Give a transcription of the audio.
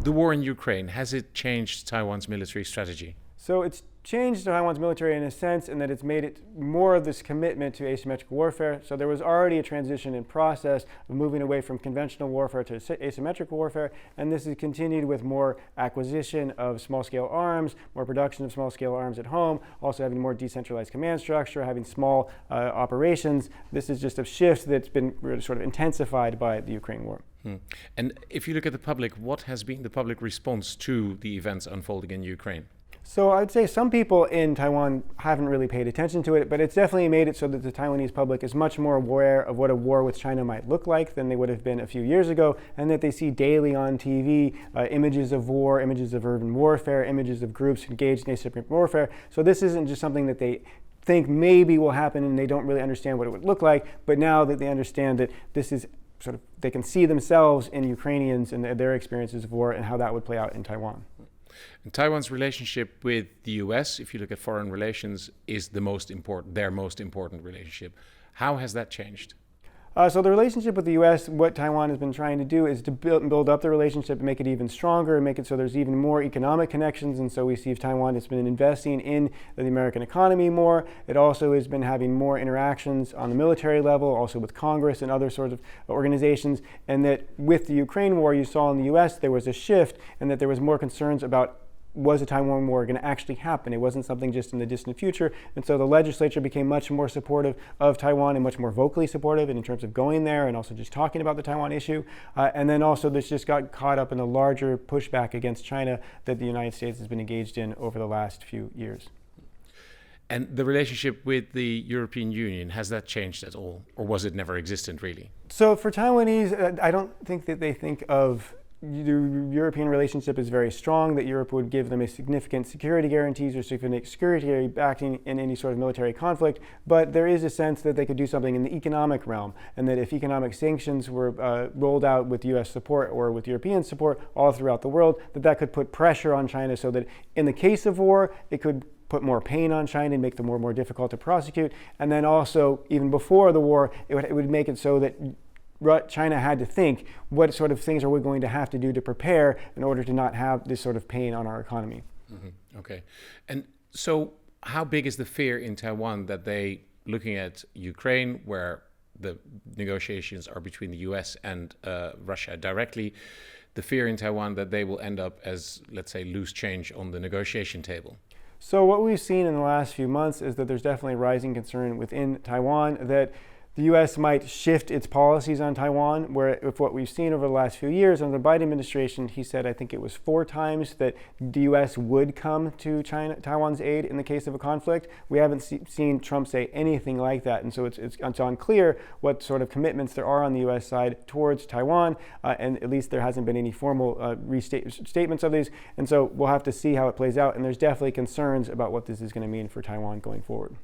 The war in Ukraine, has it changed Taiwan's military strategy? So it's changed Taiwan's military in a sense in that it's made it more of this commitment to asymmetrical warfare. So there was already a transition in process of moving away from conventional warfare to asymmetrical warfare, and this is continued with more acquisition of small-scale arms, more production of small-scale arms at home, also having more decentralized command structure, having small operations. This is just a shift that's been really sort of intensified by the Ukraine war. And if you look at the public, what has been the public response to the events unfolding in Ukraine? So I'd say some people in Taiwan haven't really paid attention to it, but it's definitely made it so that the Taiwanese public is much more aware of what a war with China might look like than they would have been a few years ago, and that they see daily on TV images of war, images of urban warfare, images of groups engaged in asymmetric warfare. So this isn't just something that they think maybe will happen and they don't really understand what it would look like, but now that they understand that this is sort of, they can see themselves in Ukrainians and their experiences of war and how that would play out in Taiwan. And Taiwan's relationship with the US, if you look at foreign relations, is their most important relationship. How has that changed? So the relationship with the U.S., what Taiwan has been trying to do is to build up the relationship and make it even stronger and make it so there's even more economic connections. And so we see Taiwan has been investing in the American economy more. It also has been having more interactions on the military level, also with Congress and other sorts of organizations. And that with the Ukraine war, you saw in the U.S. there was a shift and that there was more concerns about was a Taiwan war going to actually happen? It wasn't something just in the distant future. And so the legislature became much more supportive of Taiwan and much more vocally supportive in terms of going there and also just talking about the Taiwan issue. And then also this just got caught up in a larger pushback against China that the United States has been engaged in over the last few years. And the relationship with the European Union, has that changed at all? Or was it never existent, really? So for Taiwanese, I don't think that they think of the European relationship is very strong, that Europe would give them a significant security guarantees or significant security backing in any sort of military conflict, but there is a sense that they could do something in the economic realm, and that if economic sanctions were rolled out with US support or with European support all throughout the world, that could put pressure on China so that in the case of war, it could put more pain on China and make them more difficult to prosecute. And then also, even before the war, it would make it so that China had to think, what sort of things are we going to have to do to prepare in order to not have this sort of pain on our economy? Mm-hmm. Okay. And so how big is the fear in Taiwan that they, looking at Ukraine, where the negotiations are between the US and Russia directly, the fear in Taiwan that they will end up as, let's say, loose change on the negotiation table? So what we've seen in the last few months is that there's definitely rising concern within Taiwan that the U.S. might shift its policies on Taiwan, where if what we've seen over the last few years under the Biden administration, he said, I think it was 4 times that the U.S. would come to Taiwan's aid in the case of a conflict. We haven't seen Trump say anything like that. And so it's unclear what sort of commitments there are on the U.S. side towards Taiwan, and at least there hasn't been any formal statements of these. And so we'll have to see how it plays out. And there's definitely concerns about what this is going to mean for Taiwan going forward.